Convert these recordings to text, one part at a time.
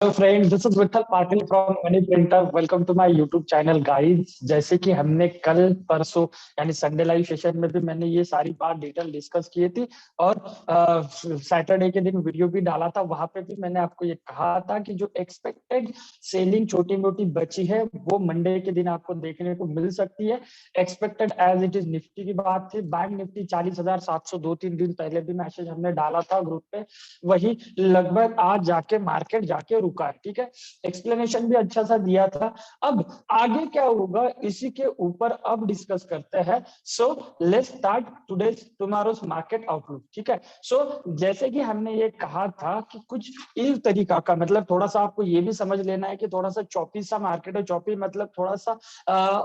Hello friend, this is Vithal Patil from money printer. Welcome to my YouTube channel guys. जैसे कि हमने कल परसों यानी संडे लाइव सेशन में भी मैंने ये सारी बात डिटेल डिस्कस की थी और सैटरडे के दिन वीडियो भी डाला था। वहां पे भी मैंने आपको ये कहा था कि जो एक्सपेक्टेड सेलिंग छोटी मोटी बची है वो मंडे के दिन आपको देखने को मिल सकती है। Expected as it is Nifty की बात थी। बैंक निफ्टी 40,700 2-3 दिन पहले भी मैसेज हमने डाला था ग्रुप पे, वही लगभग आज जाके मार्केट जाके रुका है। ठीक है, एक्सप्लेनेशन भी अच्छा सा दिया था। अब आगे क्या होगा इसी के ऊपर अब डिस्कस करते हैं। So let's start today's tomorrow's market outlook. ठीक है, सो जैसे कि हमने ये कहा था कि कुछ इस तरीका का मतलब थोड़ा सा आपको ये भी समझ लेना है कि थोड़ा सा चौपी सा मार्केट है। चौपी मतलब थोड़ा सा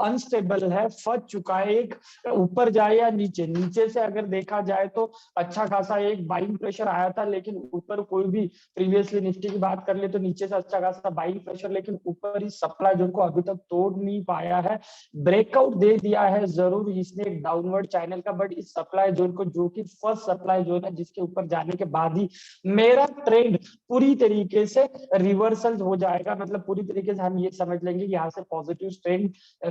अनस्टेबल है, फंस चुका है, एक ऊपर जाए या नीचे। नीचे से अगर देखा जाए तो अच्छा खासा एक बाइंग प्रेशर आया था, लेकिन ऊपर कोई भी प्रीवियसली निफ्टी की बात कर ले तो नीचे से अच्छा खासा बाइंग प्रेशर, लेकिन ऊपर इस सप्लाई जोन को अभी तक तोड़ नहीं पाया है। ब्रेकआउट दे दिया है जरूर इसने एक डाउनवर्ड चैनल का, बट इस सप्लाई जोन को जो कि फर्स्ट सप्लाई जोन है जिसके ऊपर जाने के बाद ही मेरा ट्रेंड पूरी तरीके से रिवर्सल हो जाएगा। मतलब पूरी तरीके से हम ये समझ लेंगे यहाँ से पॉजिटिव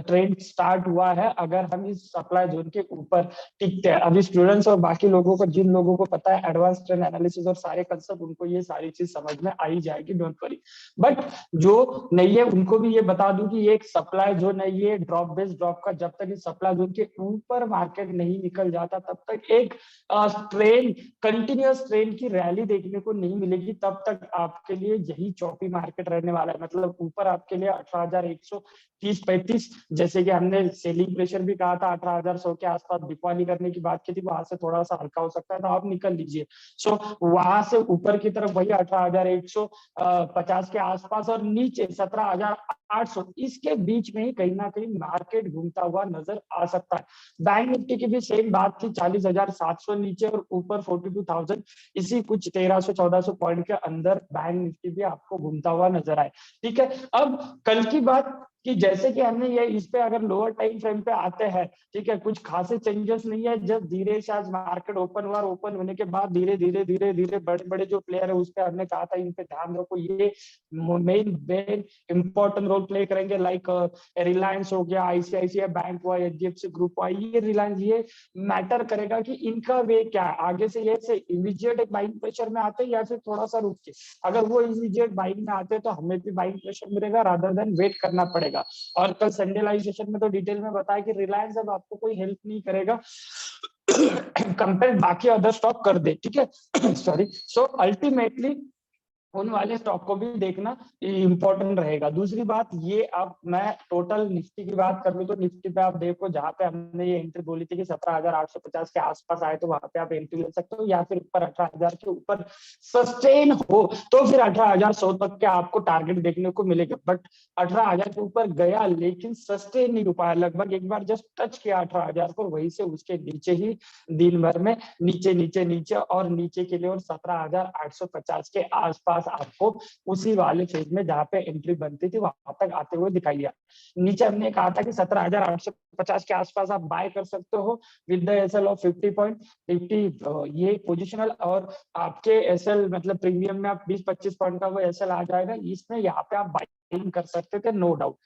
ट्रेंड स्टार्ट हुआ है अगर हम इस सप्लाई जोन के ऊपर टिकते हैं। अभी स्टूडेंट्स और बाकी लोगों को, जिन लोगों को पता है एडवांस ट्रेंड एनालिसिस और सारे कंसेप्ट, उनको ये सारी चीज समझ में आई जाएगी, डोंट वरी। बट जो नहीं है उनको भी ये बता दूं कि ये एक सप्लाई जोन है, ये ड्रॉप बेस्ड ड्रॉप का। जब तक इस सप्लाई जोन के ऊपर मार्केट नहीं निकल जाता तब तक एक ट्रेंड, कंटिन्यूअस ट्रेंड की रैली देखने को नहीं मिलेगी। तब तक आपके लिए यही चौपी मार्केट रहने वाला है। मतलब ऊपर आपके लिए 18,130-35, जैसे कि हमने सेलिंग प्रेशर भी कहा था 18,100 के आसपास बिकवाली करने की बात की थी, वहां से थोड़ा सा हल्का हो सकता है तो आप निकल लीजिए। सो वहां से ऊपर की तरफ वही 18,150 के आसपास और नीचे 17,800, इसके बीच में ही कहीं ना कहीं मार्केट घूमता हुआ नजर आ सकता है। बैंक निफ्टी की भी सेम बात थी, 40,700 नीचे और ऊपर 42,000, इसी कुछ 1,300-1,400 पॉइंट के अंदर बैंक निफ्टी भी आपको घूमता हुआ नजर आए। ठीक है, अब कल की बात कि जैसे कि हमने ये इस पे अगर लोअर टाइम फ्रेम पे आते हैं, ठीक है, कुछ खासे चेंजेस नहीं है। जब धीरे से आज मार्केट ओपन हुआ, ओपन होने के बाद धीरे धीरे धीरे धीरे बड़े बड़े जो प्लेयर है उस पे हमने कहा था इन पे ध्यान रखो, ये मेन इंपॉर्टेंट रोल प्ले करेंगे। लाइक रिलायंस हो गया, आईसीआईसीआई बैंक हुआ, एचडीएफसी ग्रुप हुआ, ये रिलायंस, ये मैटर करेगा कि इनका वे क्या है आगे से। ये से इमीडिएट एक बाइंग प्रेशर में आते हैं या फिर थोड़ा सा रुक के। अगर वो इमीडिएट बाइंग में आते हैं तो हमें भी बाइंग प्रेशर मिलेगा रादर देन वेट करना पड़ेगा। और कल संडे लाइव सेशन में तो डिटेल में बताया कि रिलायंस अब आपको कोई हेल्प नहीं करेगा कंपेयर बाकी अदर स्टॉक कर दे। ठीक है सॉरी। सो अल्टीमेटली उन वाले स्टॉक को भी देखना इंपॉर्टेंट रहेगा। दूसरी बात ये, अब मैं टोटल निफ्टी की बात कर लूं तो निफ्टी पे आप देखो, जहां पे हमने ये एंट्री बोली थी कि 17,850 के आसपास आए तो वहां पे आप एंट्री ले सकते हो, या फिर ऊपर 18,000 के ऊपर सस्टेन हो तो फिर 18,100 तक के आपको टारगेट देखने को मिलेगा। बट 18,000 के ऊपर गया लेकिन सस्टेन नहीं हो पाया, लगभग एक बार जस्ट टच किया 18,000 को, वहीं से उसके नीचे ही दिन भर में नीचे नीचे नीचे और नीचे के लिए और 17,850 के आसपास आपको उसी वाले फेज में जहां पे एंट्री बनती थी वहां तक आते हुए दिखाई दिया। नीचे हमने कहा था कि 17,850 के आसपास आप बाय कर सकते हो विद द एसएल ऑफ 50 ये पोजिशनल, और आपके एसएल मतलब प्रीमियम में आप 20-25 पॉइंट का वो एसएल आ जाएगा, इसमें यहाँ पे आप बाइंग कर सकते थे, नो डाउट।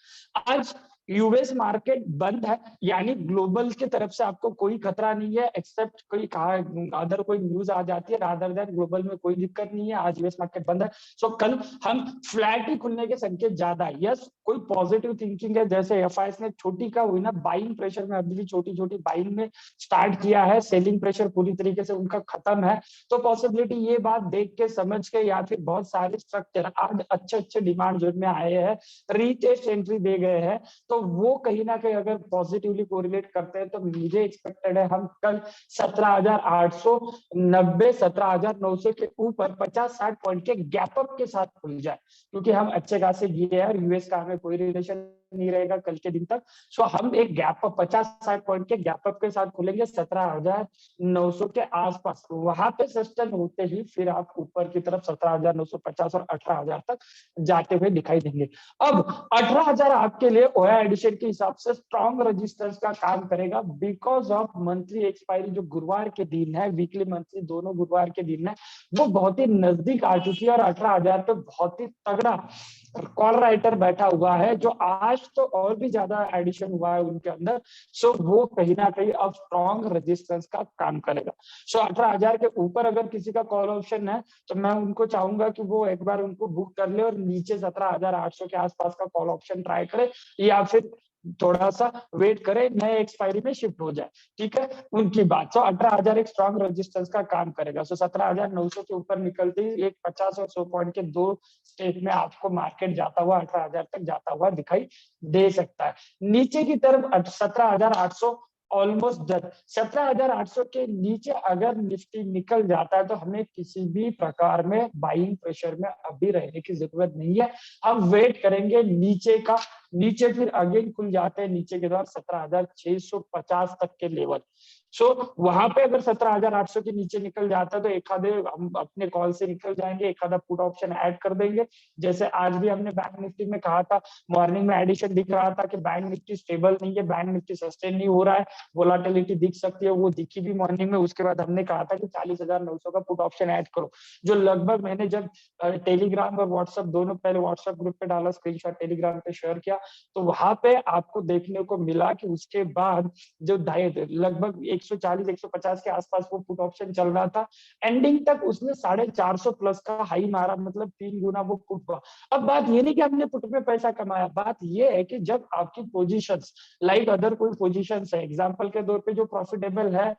आज यूएस मार्केट बंद है, यानी ग्लोबल की तरफ से आपको कोई खतरा नहीं है, एक्सेप्ट कोई अदर कोई न्यूज आ जाती है, रादर देन ग्लोबल में कोई दिक्कत नहीं है। आज यूएस मार्केट बंद है। सो कल हम फ्लैट ही खुलने के संकेत ज्यादा है। यस, कोई पॉजिटिव थिंकिंग है, जैसे एफआईएस ने छोटी का हुई ना बाइंग प्रेशर में अभी भी छोटी छोटी बाइंग में स्टार्ट किया है, सेलिंग प्रेशर पूरी तरीके से उनका खत्म है। तो पॉसिबिलिटी ये बात देख के समझ के, या फिर बहुत सारे स्ट्रक्चर आज अच्छे अच्छे डिमांड जोन में आए हैं, रीटेस्ट एंट्री दे गए हैं, तो वो कहीं ना कहीं अगर पॉजिटिवली कोरिलेट करते हैं तो मुझे एक्सपेक्टेड है हम कल 17,890 17,900 के ऊपर 50-60 पॉइंट के गैप अप के साथ खुल जाए, क्योंकि हम अच्छे खासे गिरे हैं और यूएस का हमें कोई रिलेशन नहीं रहेगा कल के दिन तक। सो हम एक गैप अप 50-60 पॉइंट के गैप अप के साथ खुलेंगे 17,900 के आसपास। वहां पे सस्टेन होते ही फिर आप ऊपर की तरफ 17,950 और 18,000 तक जाते हुए दिखाई देंगे। अब 18,000 आपके लिए ओया एडिशन के हिसाब से स्ट्रॉन्ग रेजिस्टेंस का काम करेगा बिकॉज ऑफ मंथली एक्सपायरी जो गुरुवार के दिन है, वीकली मंथली दोनों गुरुवार के दिन है, वो बहुत ही नजदीक आ चुकी है और 18,000 पे बहुत ही तगड़ा कॉल राइटर बैठा हुआ है जो आज तो और भी ज्यादा एडिशन हुआ है उनके अंदर। सो वो कहीं ना कहीं अब स्ट्रॉन्ग रेजिस्टेंस का काम करेगा। सो 18,000 के ऊपर अगर किसी का कॉल ऑप्शन है तो मैं उनको चाहूंगा कि वो एक बार उनको बुक कर ले और नीचे 17,800 के आसपास का कॉल ऑप्शन ट्राई करे, या फिर थोड़ा सा वेट करे नए एक्सपायरी में शिफ्ट हो जाए। ठीक है, उनकी बात। सो 18,000 एक स्ट्रॉन्ग रेजिस्टेंस का काम करेगा। सो 17,900 के ऊपर निकलते ही एक 50 और 100 पॉइंट के दो स्टेज में आपको मार्केट जाता हुआ 18,000 तक जाता हुआ दिखाई दे सकता है। नीचे की तरफ 17,800 ऑलमोस्ट डन। 17,800 के नीचे अगर निफ्टी निकल जाता है तो हमें किसी भी प्रकार में बाइंग प्रेशर में अभी रहने की जरूरत नहीं है। हम वेट करेंगे नीचे का, नीचे फिर अगेन खुल जाते हैं नीचे के द्वार 17,650 तक के लेवल। सो वहां पे अगर 17,800 के नीचे निकल जाता है तो एक आधे हम अपने कॉल से निकल जाएंगे, एक आधा पुट ऑप्शन ऐड कर देंगे। जैसे आज भी हमने बैंक निफ्टी में कहा था, मॉर्निंग में एडिशन दिख रहा था कि बैंक निफ्टी स्टेबल नहीं है, बैंक निफ्टी सस्टेन नहीं हो रहा है, वोलाटिलिटी दिख सकती है, वो दिखी भी मॉर्निंग में। उसके बाद हमने कहा था कि 40,900 का पुट ऑप्शन ऐड करो, जो लगभग मैंने जब टेलीग्राम और व्हाट्सएप दोनों, पहले व्हाट्सएप ग्रुप पे डाला स्क्रीनशॉट, टेलीग्राम पे शेयर किया, तो वहां पे आपको देखने को मिला कि उसके बाद जो लगभग 140-150 के आसपास वो पुट ऑप्शन चल रहा था, एंडिंग तक उसने 450 प्लस का हाई मारा, मतलब 3 गुना वो पुट हुआ। अब बात ये नहीं कि हमने पुट में पैसा कमाया, बात ये है कि जब आपकी पोजीशंस लाइक अदर कोई पोजीशंस है, एग्जांपल के तौर पे जो प्रॉफिटेबल है,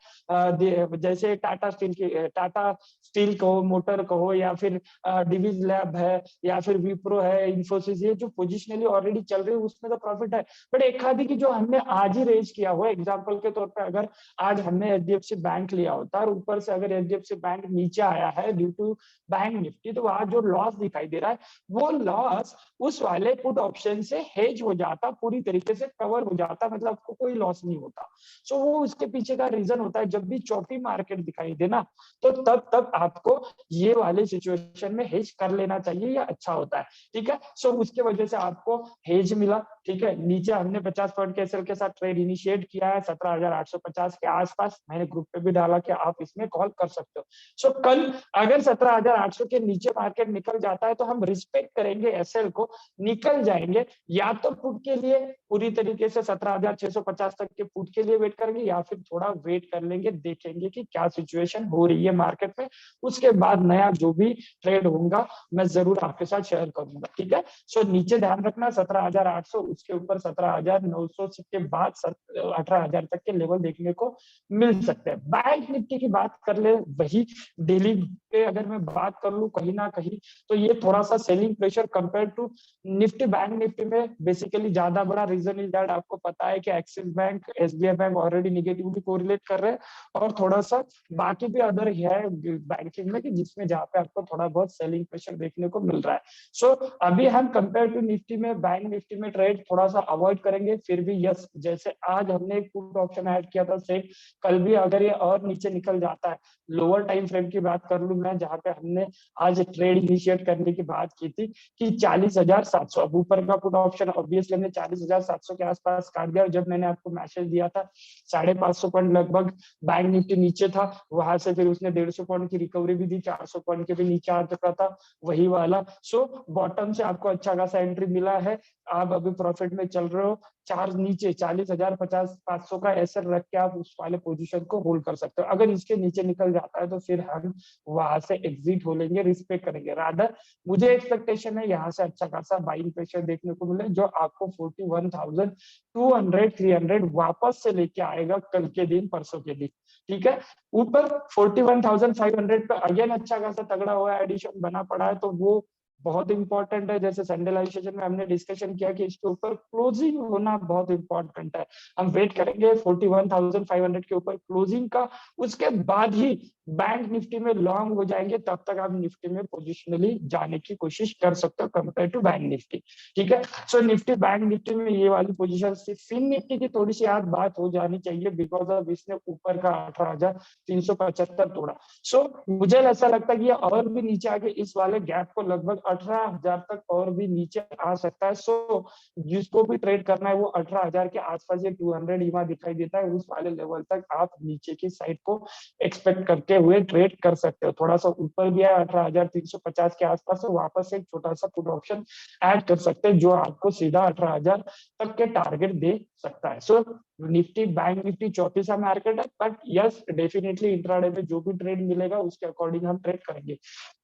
जैसे टाटा स्टील की, टाटा स्टील कहो, मोटर कहो, या फिर डिविज लैब है, या फिर विप्रो है, इन्फोसिस, ये जो पोजिशनली ऑलरेडी चल रही है उसमें तो प्रॉफिट है। बट एक आधी की जो हमने आज ही रेज किया हुआ, एग्जांपल के तौर पे अगर आज हमने एचडीएफसी बैंक लिया होता और ऊपर से अगर एचडीएफसी बैंक नीचे आया है ड्यू टू बैंक निफ्टी, तो वहां जो लॉस दिखाई दे रहा है वो लॉस उस वाले पुट ऑप्शन से हेज हो जाता, पूरी तरीके से कवर हो जाता, मतलब आपको कोई लॉस नहीं होता। सो वो उसके पीछे का रीजन होता है, जब भी चौथी मार्केट दिखाई देना तो तब आपको ये वाले सिचुएशन में हेज कर लेना चाहिए, या अच्छा होता है। ठीक है, सो उसके वजह से आपको हेज मिला। ठीक है, नीचे हमने 50 पॉइंट के एसएल के साथ ट्रेड इनिशिएट किया है 17,850 के आसपास, मैंने ग्रुप पे भी डाला कि आप इसमें कॉल कर सकते हो। सो कल अगर 17,800 के नीचे मार्केट निकल जाता है तो हम रिस्पेक्ट करेंगे एसएल को, निकल जाएंगे, या तो पुट के लिए पूरी तरीके से 17,650 तक के पुट के लिए वेट करेंगे, या फिर थोड़ा वेट कर लेंगे, देखेंगे कि क्या सिचुएशन हो रही है मार्केट में, उसके बाद नया जो भी ट्रेड होगा मैं जरूर आपके साथ शेयर करूंगा। ठीक है, सो नीचे ध्यान रखना 17,800, उसके ऊपर 17,900 के बाद 18,000 तक के लेवल देखने को मिल सकते हैं। बैंक निफ्टी की बात कर ले, वही डेली पे अगर मैं बात कर लूं कहीं ना कहीं, तो ये थोड़ा सा selling pressure compare to Nifty, bank Nifty में बेसिकली ज्यादा बड़ा रीजन इज दैट आपको पता है कि Axis bank, SBI bank already negatively correlate कर रहे हैं, और थोड़ा सा बाकी भी अदर है बैंकिंग में कि जिसमें जहाँ पे आपको थोड़ा बहुत सेलिंग प्रेशर देखने को मिल रहा है। सो अभी हम कंपेयर टू निफ्टी में, बैंक निफ्टी में ट्रेड थोड़ा सा अवॉइड करेंगे। फिर भी यस, जैसे आज हमने एक पुट ऑप्शन ऐड किया था सेम, कल भी अगर ये और नीचे निकल जाता है, लोअर टाइम फ्रेम की बात कर लूं मैं, जहाँ पे हमने आज ट्रेड इनिशिएट करने की बात की थी कि 40,700, अब ऊपर का पुट ऑप्शन ऑब्वियसली हमने 40,700 के आसपास काट दिया। जब मैंने आपको मैसेज दिया था 550 पॉइंट लगभग बैंक निफ्टी नीचे था, वहां से फिर उसने 150 पॉइंट की रिकवरी भी दी, 400 पॉइंट के भी नीचे आ चुका था वही वाला। सो बॉटम से आपको अच्छा खासा एंट्री मिला है, आप अभी प्रॉफिट में चल रहे हो। चार नीचे 40,500 का एसएल रख के आप उस वाले पोजीशन को होल्ड कर सकते हो। अगर इसके नीचे निकल जाता है तो फिर हम वहां से एग्जिट हो लेंगे, रिस्पेक्ट करेंगे। रादर मुझे एक्सपेक्टेशन है यहाँ से अच्छा खासा बाइंग प्रेशर देखने को मिले, जो आपको 41,200 300 वापस से लेके आएगा कल के दिन, परसों के दिन। ठीक है, ऊपर 41,500 पे अगेन अच्छा खासा तगड़ा हुआ एडिशन बना पड़ा है, तो वो बहुत इंपॉर्टेंट है। जैसे संडे लाइव सेशन में हमने डिस्कशन किया कि इसके ऊपर क्लोजिंग होना बहुत इंपॉर्टेंट है। हम वेट करेंगे 41,500 के ऊपर क्लोजिंग का, उसके बाद ही बैंक निफ्टी में लॉन्ग हो जाएंगे। तब तक आप निफ्टी में पोजिशनली जाने की कोशिश कर सकते हो कंपेयर टू बैंक निफ्टी। ठीक है, सो निफ्टी बैंक निफ्टी में ये वाली पोजीशन थी। फिन निफ्टी की थोड़ी सी आज बात हो जानी चाहिए बिकॉज ऑफ इसने ऊपर का 18,375 तोड़ा। सो मुझे ऐसा लगता है कि ये और भी नीचे आके इस वाले गैप को लगभग 18,000 तक और भी नीचे आ सकता है। सो जिसको भी ट्रेड करना है वो 18,000 के आसपास, ये 200 ईमा दिखाई देता है, उस वाले लेवल तक आप नीचे की साइड को एक्सपेक्ट करते हुए ट्रेड कर सकते हो। थोड़ा सा ऊपर भी है 18,350 के आसपास, तो वापस एक छोटा सा पुट ऑप्शन ऐड कर सकते हैं जो आपको सीधा 18,000 तक के टारगेट दे सकता है। सो निफ्टी बैंक निफ्टी चौथी सा मार्केट है, बट यस डेफिनेटली इंट्राडे में जो भी ट्रेड मिलेगा उसके अकॉर्डिंग हम ट्रेड करेंगे।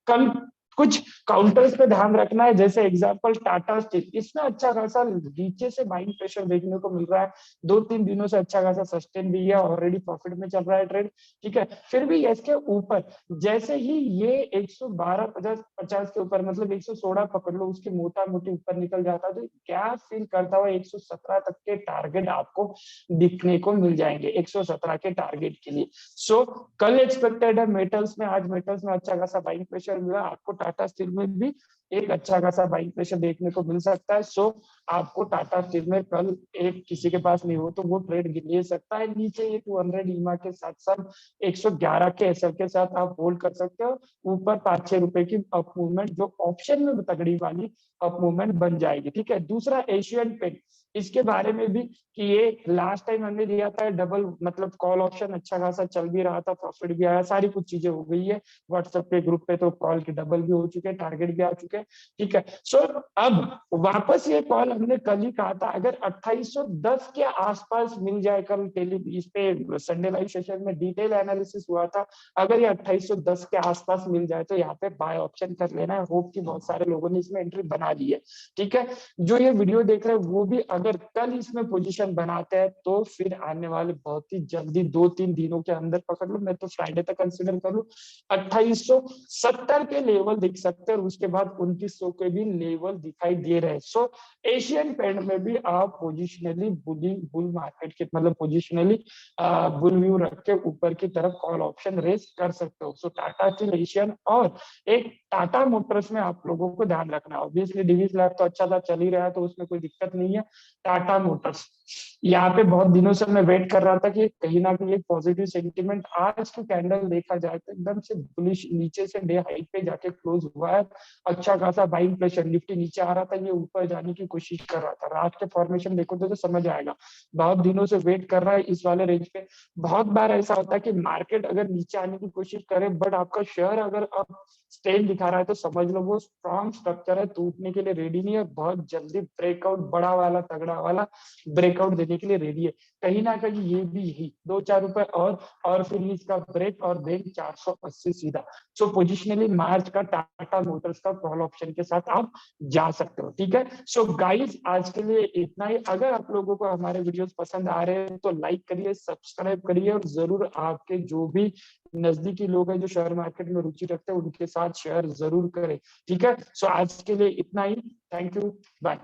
कल कुछ काउंटर्स पे ध्यान रखना है, जैसे एग्जांपल टाटा स्टील, इसमें अच्छा खासा नीचे से बाइंग प्रेशर देखने को मिल रहा है। 2-3 दिनों से अच्छा खासा सस्टेन भी है, ऑलरेडी प्रॉफिट में चल रहा है ट्रेड। ठीक है, फिर भी इसके ऊपर जैसे ही ये 112.50 के ऊपर, मतलब 116 पकड़ लो, उसकी मोटा मोटी ऊपर निकल जाता है तो गैप फिल करता हुआ 117 तक के टारगेट आपको दिखने को मिल जाएंगे 117 के टारगेट के लिए। सो कल एक्सपेक्टेड है मेटल्स में, आज मेटल्स में अच्छा खासा बाइंग प्रेशर मिला आपको, टाटा स्टील में भी एक अच्छा खासा बाइंग प्रेशर देखने को मिल सकता है। सो आपको टाटा स्टील में कल एक किसी के पास नहीं हो तो वो ट्रेड ले सकता है नीचे, ये 200 ईमा के साथ साथ 111 के एसएल के साथ आप होल्ड कर सकते हो। ऊपर 5-6 रुपए की अप मूवमेंट जो ऑप्शन में तगड़ी वाली अप मूवमेंट बन जाएगी। ठीक है, दूसरा एशियन पेंट, इसके बारे में भी कि ये लास्ट टाइम हमने दिया था डबल, मतलब कॉल ऑप्शन अच्छा खासा चल भी रहा था, प्रॉफिट भी आया, सारी कुछ चीजें हो गई है। व्हाट्सएप के ग्रुप पे तो कॉल के डबल भी हो चुके हैं, टारगेट भी आ चुके हैं। ठीक है, सो अब वापस ये कॉल हमने कल ही कहा था, अगर 2810 के आसपास मिल जाए, कल इस पे संडे लाइव सेशन में डिटेल एनालिसिस हुआ था, अगर ये 2810 के आसपास मिल जाए तो यहाँ पे बाय ऑप्शन कर लेना है। होप कि बहुत सारे लोगों ने इसमें एंट्री बना ली है। ठीक है, जो ये वीडियो देख रहे हैं वो भी अगर कल इसमें पोजीशन बनाते हैं तो फिर आने वाले बहुत ही जल्दी 2-3 दिनों के अंदर पकड़ लो, मैं तो फ्राइडे तक कंसिडर कर लूं, 2870 के लेवल दिख सकते हैं और उसके बाद 2900 के भी लेवल दिखाई दे रहे हैं। सो एशियन पेंट में भी आप पोजिशनली बुल मार्केट के, मतलब पोजिशनली बुल व्यू रख के ऊपर की तरफ कॉल ऑप्शन रेस कर सकते हो। सो टाटा स्टील, एशियन और एक टाटा मोटर्स में आप लोगों को ध्यान रखना है। ऑब्वियसली डिवीज लैब तो अच्छा था, चल ही रहा है तो उसमें कोई दिक्कत नहीं है। टाटा मोटर्स यहाँ पे बहुत दिनों से मैं वेट कर रहा था कि कहीं ना कहीं एक पॉजिटिव सेंटीमेंट, आज की कैंडल देखा जाए तो एकदम से बुलिश, नीचे से डे हाई पे जाके क्लोज हुआ है। अच्छा खासा बाइंग प्रेशर, निफ्टी नीचे आ रहा था, ये ऊपर जाने की कोशिश कर रहा था। रात के फॉर्मेशन देखो तो समझ आएगा, बहुत दिनों से वेट कर रहा है इस वाले रेंज पे। बहुत बार ऐसा होता है कि मार्केट अगर नीचे आने की कोशिश करे बट आपका शेयर अगर अब स्ट्रेन दिखा रहा है तो समझ लो वो स्ट्रॉन्ग स्ट्रक्चर है, टूटने के लिए रेडी नहीं है, बहुत जल्दी ब्रेकआउट, बड़ा वाला तगड़ा वाला ब्रेकआउट देने के लिए रेडी है। कहीं ना कहीं ये भी यही 2-4 रुपए और फिर इसका ब्रेक और देन 480 सीधा। सो पोजिशनली मार्च का टाटा मोटर्स का कॉल ऑप्शन के साथ आप जा सकते हो। ठीक है, सो गाइस आज के लिए इतना ही। अगर आप लोगों को हमारे वीडियोस पसंद आ रहे हैं तो लाइक करिए, सब्सक्राइब करिए और जरूर आपके जो भी नजदीकी लोग हैं जो शेयर मार्केट में रुचि रखते हैं उनके साथ शेयर जरूर करें। ठीक है, सो आज के लिए इतना ही। Thank you, bye.